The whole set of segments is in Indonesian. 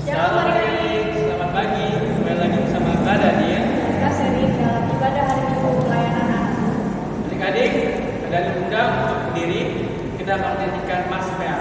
Shalom adik-adik, selamat pagi. Kembali lagi bersama Kak Daniel. Kita seri dalam ibadah hari Minggu pelayanan anak. Adik-adik, Kak Daniel undang untuk berdiri. Kita akan menyanyikan Mas Pea.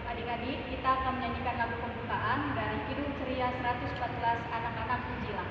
Adik-adik, kita akan menyanyikan lagu pembukaan dari Kidung Ceria 114 Anak-anak Pujilah.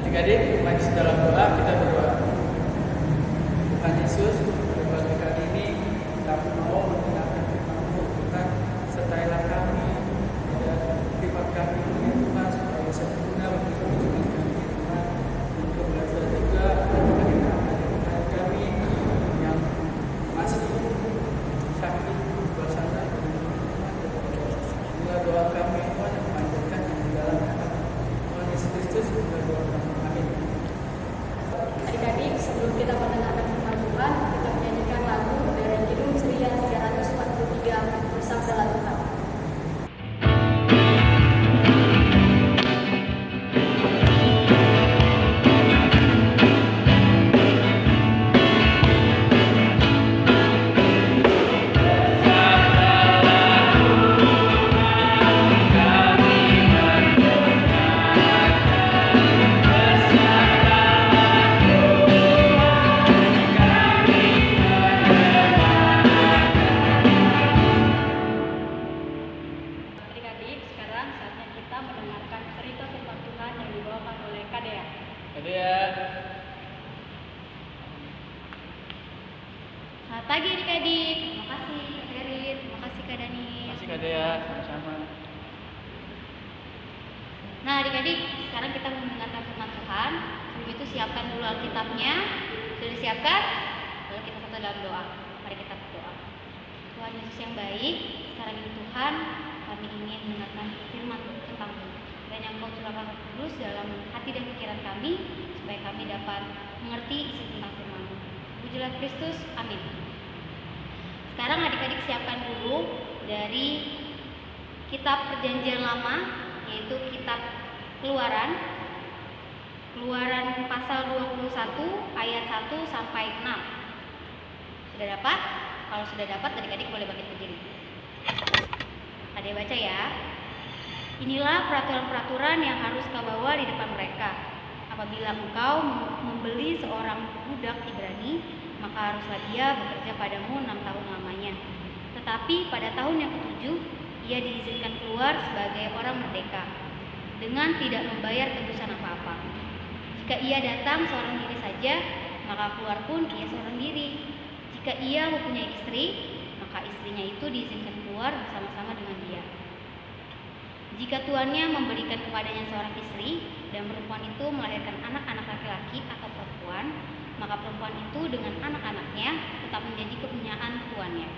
Adik-adik, mari dalam doa kita berdoa. Tuhan Yesus, pada pagi kali ini kami mau mendengarkan firman-Mu. Tuhan, sertailah kami dan privat kami ini Tuhan, supaya bisa berguna bagi kami Tuhan, untuk belajar juga adik-adik kami yang masih sakit luar sana. Inilah doa kami Tuhan yang memanjatkan di dalam nama Tuhan Yesus Kristus. Inilah doa kami. Amin. Adik-adik, sebelum kita mendengarkan firman Tuhan, kita menyanyikan lagu dari Kidung Ceria 343 Bersabdalah Tuhan. Adik-adik, sekarang saatnya kita mendengarkan cerita firman Tuhan yang dibawakan oleh Kak Dea. Jadi ya, Selamat pagi adik-adik. Terima kasih Kak Ferit, terima kasih Kak Dani. masih Kak Dea, sama-sama. Nah adik-adik, sekarang kita mendengarkan firman Tuhan. Sebelum itu siapkan dulu Alkitabnya. Sudah disiapkan? Lalu kita satu dalam doa. Mari kita berdoa. Tuhan Yesus yang baik, sekarang ini Tuhan, kami ingin mendengarkan firman tentang-Mu. Dan yang Kau curahkan Roh Kudus dalam hati dan pikiran kami, supaya kami dapat mengerti isi tentang firman-Mu. Pujilah Kristus, amin. Sekarang adik-adik siapkan dulu dari kitab Perjanjian Lama, yaitu kitab Keluaran pasal 21 ayat 1 sampai 6. Sudah dapat? Kalau sudah dapat adik-adik boleh bangkit berdiri. Ada yang baca ya. Inilah peraturan-peraturan yang harus kau bawa di depan mereka. Apabila engkau membeli seorang budak Ibrani, maka haruslah dia bekerja padamu 6 tahun lamanya. Tetapi pada tahun yang ketujuh, ia diizinkan keluar sebagai orang merdeka, dengan tidak membayar tebusan apa-apa. Jika ia datang seorang diri saja, maka keluar pun ia seorang diri. Jika ia mempunyai istri, maka istrinya itu diizinkan keluar bersama-sama dengan dia. Jika tuannya memberikan kepadanya seorang istri, dan perempuan itu melahirkan anak-anak laki-laki atau perempuan, maka perempuan itu dengan anak-anaknya tetap menjadi kepunyaan tuannya.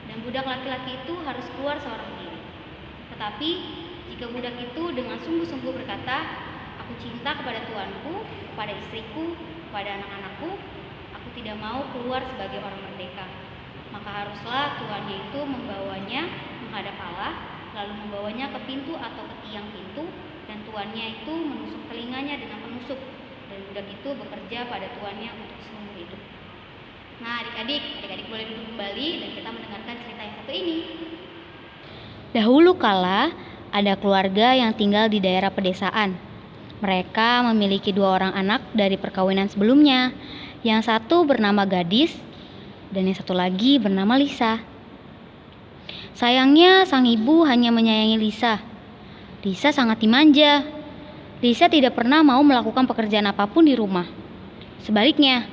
Dan budak laki-laki itu harus keluar seorang diri. Tetapi jika budak itu dengan sungguh-sungguh berkata, "Aku cinta kepada tuanku, kepada istriku, kepada anak-anakku, aku tidak mau keluar sebagai orang merdeka," maka haruslah tuannya itu membawanya menghadap Allah, lalu membawanya ke pintu atau ke tiang pintu, dan tuannya itu menusuk telinganya dengan penusuk, dan budak itu bekerja pada tuannya untuk seumur hidup. Nah, adik-adik boleh duduk kembali dan kita mendengarkan cerita yang satu ini. Dahulu kala ada keluarga yang tinggal di daerah pedesaan. Mereka memiliki 2 orang anak dari perkawinan sebelumnya. Yang satu bernama Gadis dan yang satu lagi bernama Lisa. Sayangnya sang ibu hanya menyayangi Lisa. Lisa sangat dimanja. Lisa tidak pernah mau melakukan pekerjaan apapun di rumah. Sebaliknya,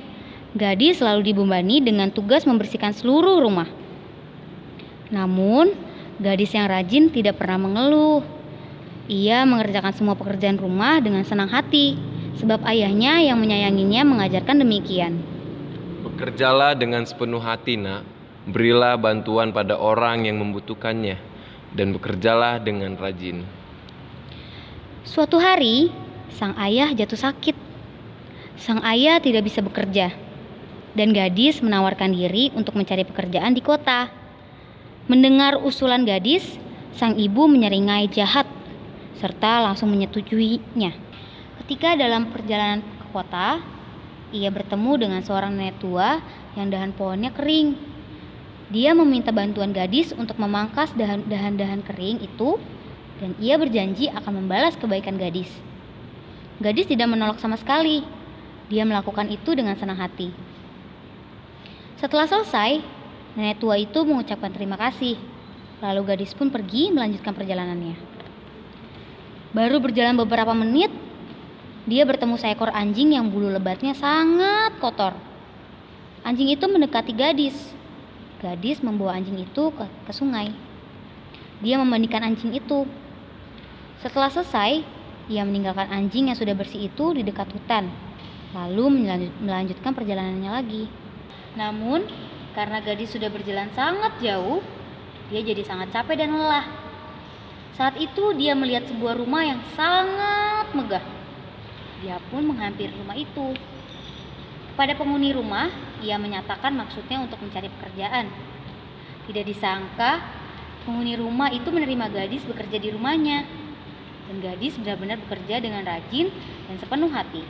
Gadis selalu dibebani dengan tugas membersihkan seluruh rumah. Namun, Gadis yang rajin tidak pernah mengeluh. Ia mengerjakan semua pekerjaan rumah dengan senang hati, sebab ayahnya yang menyayanginya mengajarkan demikian. Bekerjalah dengan sepenuh hati, nak. Berilah bantuan pada orang yang membutuhkannya, dan bekerjalah dengan rajin. Suatu hari, sang ayah jatuh sakit. Sang ayah tidak bisa bekerja, dan Gadis menawarkan diri untuk mencari pekerjaan di kota. Mendengar usulan Gadis, sang ibu menyeringai jahat, serta langsung menyetujuinya. Ketika dalam perjalanan ke kota, ia bertemu dengan seorang nenek tua yang dahan pohonnya kering. Dia meminta bantuan Gadis untuk memangkas dahan-dahan kering itu, dan ia berjanji akan membalas kebaikan Gadis. Gadis tidak menolak sama sekali. Dia melakukan itu dengan senang hati. Setelah selesai, nenek tua itu mengucapkan terima kasih. Lalu Gadis pun pergi melanjutkan perjalanannya. Baru berjalan beberapa menit, dia bertemu seekor anjing yang bulu lebatnya sangat kotor. Anjing itu mendekati Gadis. Gadis membawa anjing itu ke sungai. Dia memandikan anjing itu. Setelah selesai, ia meninggalkan anjing yang sudah bersih itu di dekat hutan, lalu melanjutkan perjalanannya lagi. Namun, karena Gadis sudah berjalan sangat jauh, dia jadi sangat capek dan lelah. Saat itu dia melihat sebuah rumah yang sangat megah. Dia pun menghampiri rumah itu. Kepada penghuni rumah, ia menyatakan maksudnya untuk mencari pekerjaan. Tidak disangka, penghuni rumah itu menerima Gadis bekerja di rumahnya. Dan Gadis benar-benar bekerja dengan rajin dan sepenuh hati.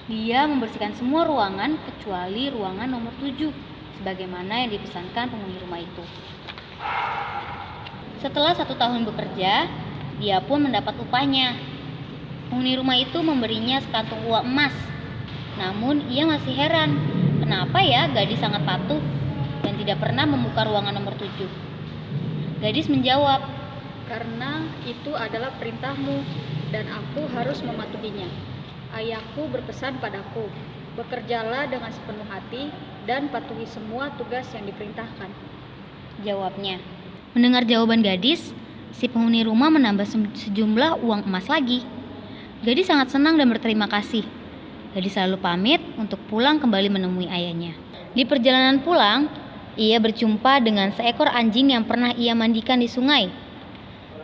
Dia membersihkan semua ruangan kecuali ruangan nomor 7, sebagaimana yang dipesankan penghuni rumah itu. Setelah 1 tahun bekerja, dia pun mendapat upahnya. Penghuni rumah itu memberinya sekantung uang emas. Namun ia masih heran, kenapa ya Gadis sangat patuh dan tidak pernah membuka ruangan nomor 7. Gadis menjawab, "Karena itu adalah perintahmu dan aku harus mematuhinya. Ayahku berpesan padaku, bekerjalah dengan sepenuh hati dan patuhi semua tugas yang diperintahkan," jawabnya. Mendengar jawaban Gadis, si penghuni rumah menambah sejumlah uang emas lagi. Gadis sangat senang dan berterima kasih. Gadis selalu pamit untuk pulang kembali menemui ayahnya. Di perjalanan pulang, ia berjumpa dengan seekor anjing yang pernah ia mandikan di sungai.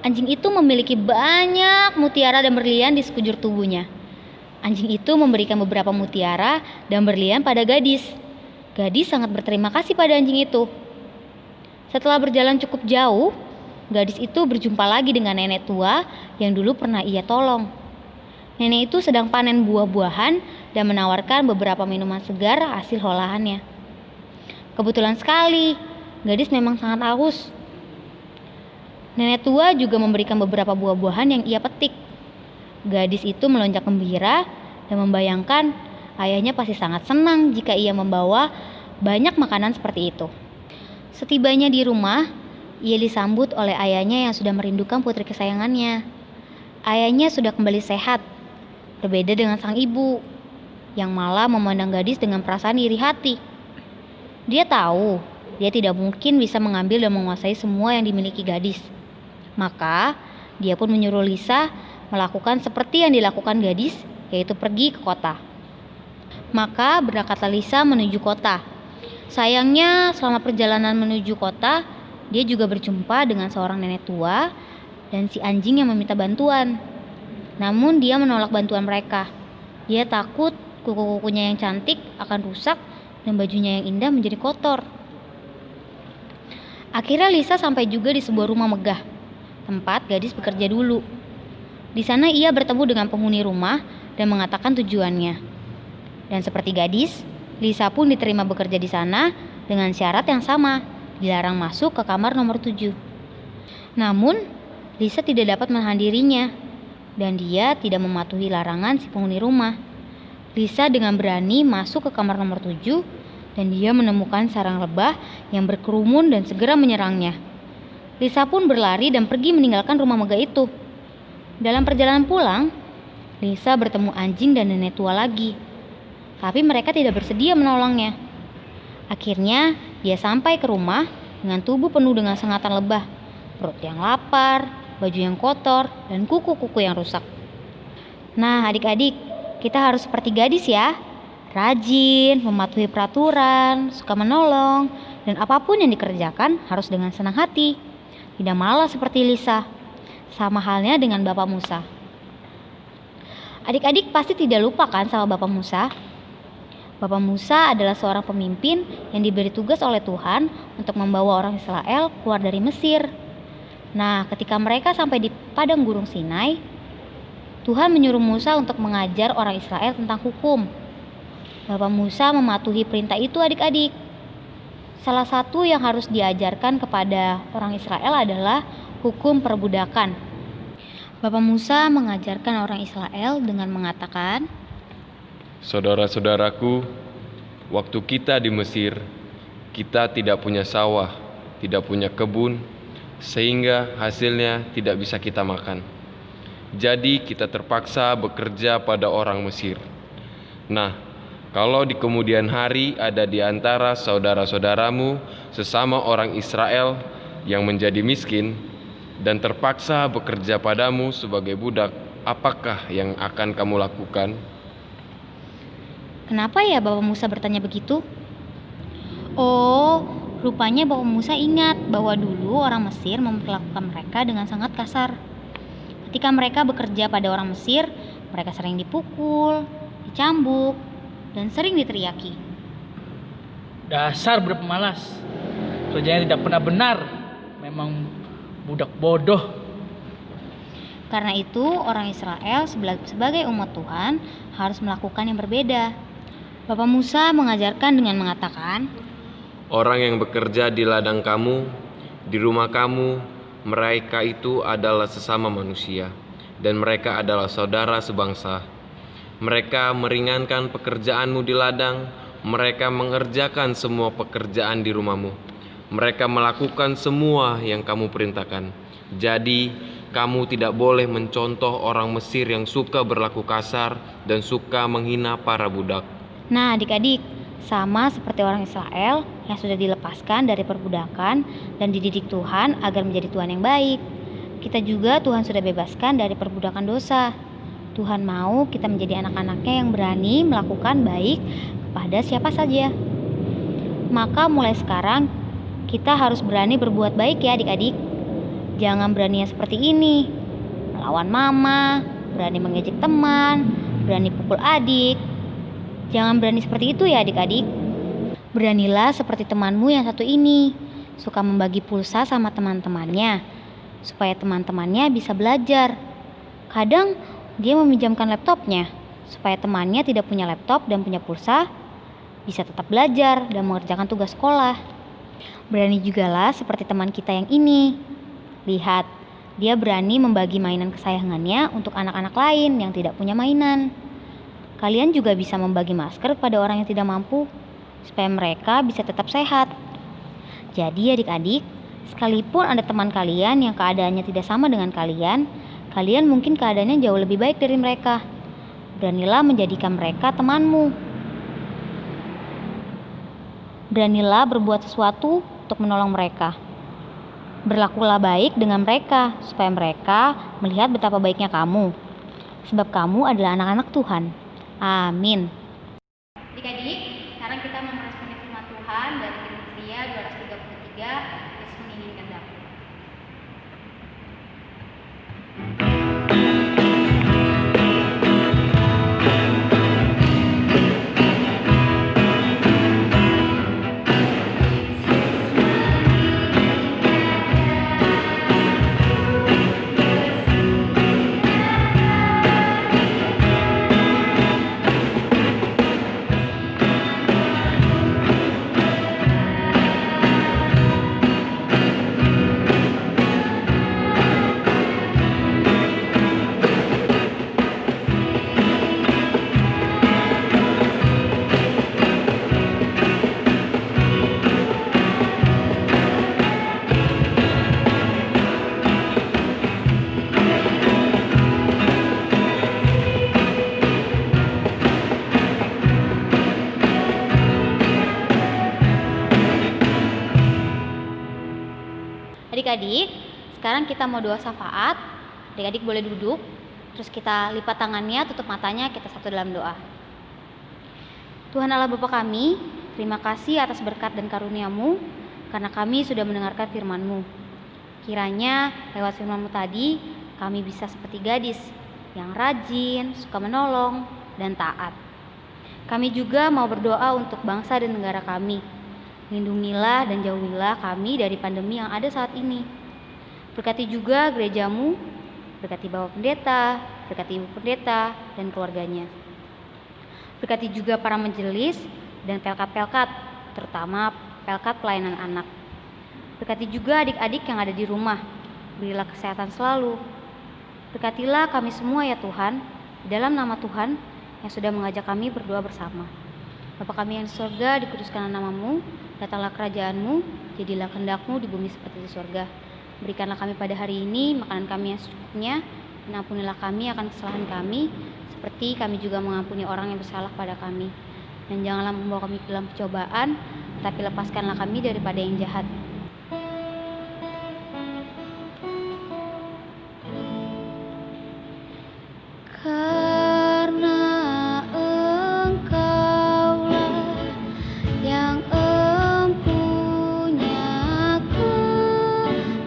Anjing itu memiliki banyak mutiara dan berlian di sekujur tubuhnya. Anjing itu memberikan beberapa mutiara dan berlian pada Gadis. Gadis sangat berterima kasih pada anjing itu. Setelah berjalan cukup jauh, Gadis itu berjumpa lagi dengan nenek tua yang dulu pernah ia tolong. Nenek itu sedang panen buah-buahan dan menawarkan beberapa minuman segar hasil olahannya. Kebetulan sekali, Gadis memang sangat haus. Nenek tua juga memberikan beberapa buah-buahan yang ia petik. Gadis itu melonjak gembira dan membayangkan ayahnya pasti sangat senang jika ia membawa banyak makanan seperti itu. Setibanya di rumah, ia disambut oleh ayahnya yang sudah merindukan putri kesayangannya. Ayahnya sudah kembali sehat, berbeda dengan sang ibu yang malah memandang gadis dengan perasaan iri hati. Dia tahu dia tidak mungkin bisa mengambil dan menguasai semua yang dimiliki gadis. Maka dia pun menyuruh Lisa melakukan seperti yang dilakukan gadis, yaitu pergi ke kota. Maka berangkatlah Lisa menuju kota. Sayangnya selama perjalanan menuju kota, dia juga berjumpa dengan seorang nenek tua dan si anjing yang meminta bantuan. Namun dia menolak bantuan mereka. Dia takut kuku-kukunya yang cantik akan rusak dan bajunya yang indah menjadi kotor. Akhirnya Lisa sampai juga di sebuah rumah megah, tempat gadis bekerja dulu. Di sana ia bertemu dengan penghuni rumah dan mengatakan tujuannya. Dan seperti gadis, Lisa pun diterima bekerja di sana dengan syarat yang sama, dilarang masuk ke kamar nomor 7. Namun, Lisa tidak dapat menahan dirinya, dan dia tidak mematuhi larangan si penghuni rumah. Lisa dengan berani masuk ke kamar nomor 7, dan dia menemukan sarang lebah yang berkerumun dan segera menyerangnya. Lisa pun berlari dan pergi meninggalkan rumah megah itu. Dalam perjalanan pulang, Lisa bertemu anjing dan nenek tua lagi. Tapi mereka tidak bersedia menolongnya. Akhirnya, dia sampai ke rumah dengan tubuh penuh dengan sengatan lebah, perut yang lapar, baju yang kotor, dan kuku-kuku yang rusak. Nah, adik-adik, kita harus seperti gadis ya. Rajin, mematuhi peraturan, suka menolong, dan apapun yang dikerjakan harus dengan senang hati. Tidak malas seperti Lisa. Sama halnya dengan Bapak Musa. Adik-adik pasti tidak lupa kan sama Bapak Musa? Bapak Musa adalah seorang pemimpin yang diberi tugas oleh Tuhan untuk membawa orang Israel keluar dari Mesir. Nah, ketika mereka sampai di padang gurun Sinai, Tuhan menyuruh Musa untuk mengajar orang Israel tentang hukum. Bapak Musa mematuhi perintah itu adik-adik. Salah satu yang harus diajarkan kepada orang Israel adalah hukum perbudakan. Bapak Musa mengajarkan orang Israel dengan mengatakan, Saudara-saudaraku, waktu kita di Mesir, kita tidak punya sawah, tidak punya kebun, sehingga hasilnya tidak bisa kita makan. Jadi kita terpaksa bekerja pada orang Mesir. Nah, kalau di kemudian hari ada di antara saudara-saudaramu sesama orang Israel yang menjadi miskin dan terpaksa bekerja padamu sebagai budak, apakah yang akan kamu lakukan? Kenapa ya Bapak Musa bertanya begitu? Oh, rupanya Bapak Musa ingat bahwa dulu orang Mesir memperlakukan mereka dengan sangat kasar. Ketika mereka bekerja pada orang Mesir, mereka sering dipukul, dicambuk, dan sering diteriaki. Dasar budak pemalas. Kerjanya tidak pernah benar. Memang budak bodoh. Karena itu, orang Israel sebagai umat Tuhan harus melakukan yang berbeda. Bapak Musa mengajarkan dengan mengatakan, Orang yang bekerja di ladang kamu, di rumah kamu, mereka itu adalah sesama manusia, dan mereka adalah saudara sebangsa. Mereka meringankan pekerjaanmu di ladang, mereka mengerjakan semua pekerjaan di rumahmu. Mereka melakukan semua yang kamu perintahkan. Jadi, kamu tidak boleh mencontoh orang Mesir yang suka berlaku kasar dan suka menghina para budak. nah adik-adik, sama seperti orang Israel yang sudah dilepaskan dari perbudakan dan dididik Tuhan agar menjadi Tuhan yang baik. Kita juga Tuhan sudah bebaskan dari perbudakan dosa. Tuhan mau kita menjadi anak-anaknya yang berani melakukan baik kepada siapa saja. Maka mulai sekarang kita harus berani berbuat baik ya adik-adik. Jangan berani yang seperti ini, melawan mama, berani mengejek teman, berani pukul adik. Jangan berani seperti itu ya adik-adik. Beranilah seperti temanmu yang satu ini, suka membagi pulsa sama teman-temannya, supaya teman-temannya bisa belajar. Kadang dia meminjamkan laptopnya, supaya temannya tidak punya laptop dan punya pulsa, bisa tetap belajar dan mengerjakan tugas sekolah. Berani jugalah seperti teman kita yang ini. Lihat, dia berani membagi mainan kesayangannya untuk anak-anak lain yang tidak punya mainan. Kalian juga bisa membagi masker pada orang yang tidak mampu, supaya mereka bisa tetap sehat. Jadi adik-adik, sekalipun ada teman kalian yang keadaannya tidak sama dengan kalian, kalian mungkin keadaannya jauh lebih baik dari mereka. Beranilah menjadikan mereka temanmu. Beranilah berbuat sesuatu untuk menolong mereka. Berlakulah baik dengan mereka, supaya mereka melihat betapa baiknya kamu. Sebab kamu adalah anak-anak Tuhan. Amin. Adik-adik, sekarang kita meresponi firman Tuhan dari Keluaran 233, Yesus menginginkan damai. Adik-adik, sekarang kita mau doa syafaat. Adik-adik boleh duduk, terus kita lipat tangannya, tutup matanya, kita satu dalam doa. Tuhan Allah Bapa kami, terima kasih atas berkat dan karunia-Mu, karena kami sudah mendengarkan firman-Mu. Kiranya lewat firman-Mu tadi, kami bisa seperti gadis yang rajin, suka menolong, dan taat. Kami juga mau berdoa untuk bangsa dan negara kami. Lindungilah dan jauhilah kami dari pandemi yang ada saat ini. Berkati juga gereja-Mu, berkati Bapak Pendeta, berkati Ibu Pendeta, dan keluarganya. Berkati juga para majelis dan pelkat-pelkat, terutama pelkat pelayanan anak. Berkati juga adik-adik yang ada di rumah, berilah kesehatan selalu. Berkatilah kami semua ya Tuhan, di dalam nama Tuhan yang sudah mengajak kami berdoa bersama. Bapa kami yang di surga, dikuduskanlah nama-Mu, datanglah kerajaan-Mu, jadilah kehendak-Mu di bumi seperti di surga. Berikanlah kami pada hari ini makanan kami yang secukupnya, dan ampunilah kami akan kesalahan kami, seperti kami juga mengampuni orang yang bersalah pada kami. Dan janganlah membawa kami ke dalam percobaan, tetapi lepaskanlah kami daripada yang jahat. Karena Engkaulah yang empunya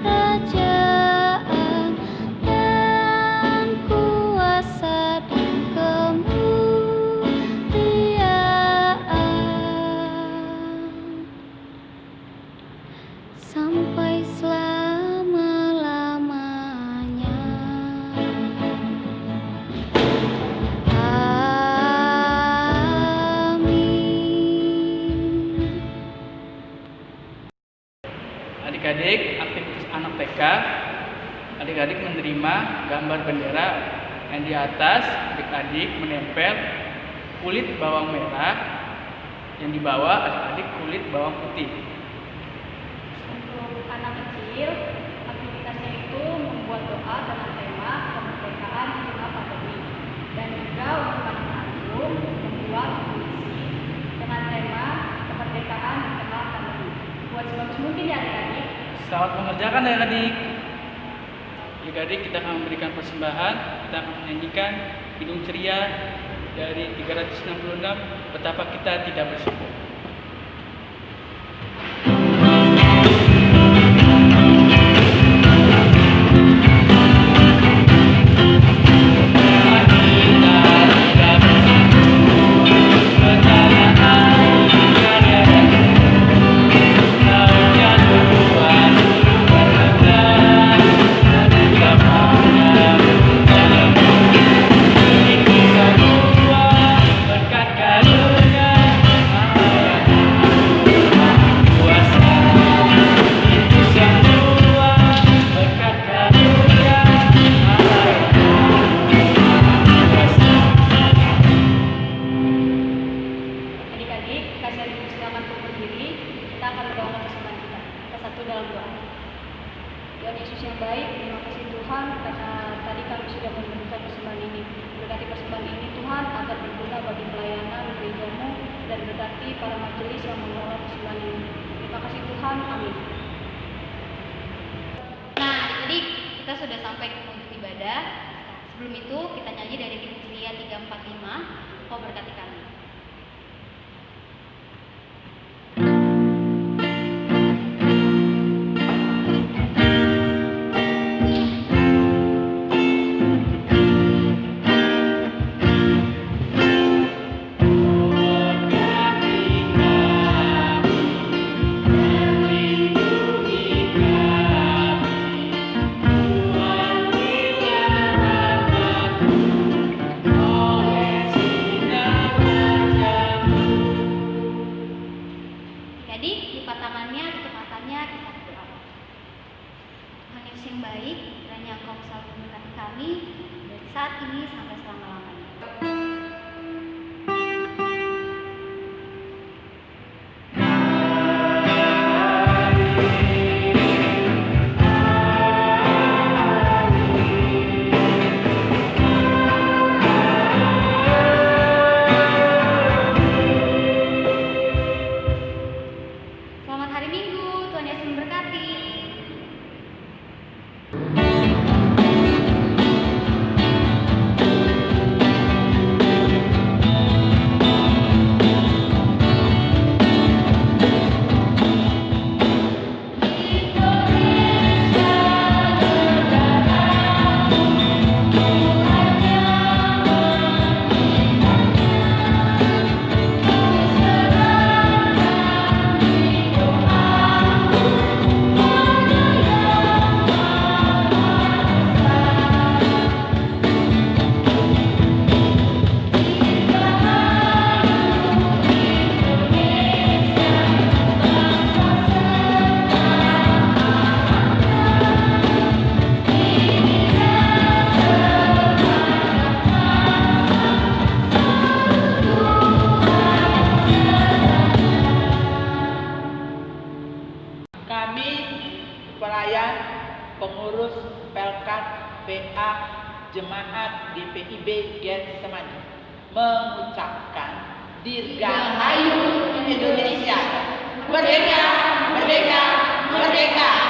kerajaan dan kuasa dan kemuliaan sampai selama-lamanya. Amin. Adik-adik, aktivitas anak TK, adik-adik menerima gambar bendera yang di atas adik-adik menempel kulit bawang merah, yang di bawah adik-adik kulit bawang putih. Untuk anak kecil, aktivitasnya itu membuat doa dengan tema kemerdekaan di tengah pandemi. Dan juga untuk anak agung membuat puisi dengan tema kemerdekaan di tengah pandemi. Buat sebagus mungkin ya adik-adik. Selamat mengerjakan adik-adik. Adik-adik, kita akan memberikan persembahan, kita akan menyanyikan Hidung Ceria dari 366, Betapa Kita Tidak Bersyukur. Berkat karunia sudah memberikan persembahan ini. Berkati persembahan ini Tuhan agar berguna bagi pelayanan gereja-Mu dan berkati para majelis yang mengelola persembahan ini. Terima kasih Tuhan, amin. Nah, jadi kita sudah sampai ke ujung ibadah. Sebelum itu kita nyanyi dari Ceria 345, Kau berkati kami. Jadi lipat tangannya, tutup matanya, kita berdoa. Tuhan Yesus yang baik, kiranya Engkau selalu memberkati kami dari saat ini sampai selama-lamanya. Selamat hari Minggu, Tuhan Yesus memberkati. Kami pelayan, pengurus, pelkat, PA, jemaat DPIB Getsemani mengucapkan Dirgahayu Indonesia, merdeka, merdeka, merdeka.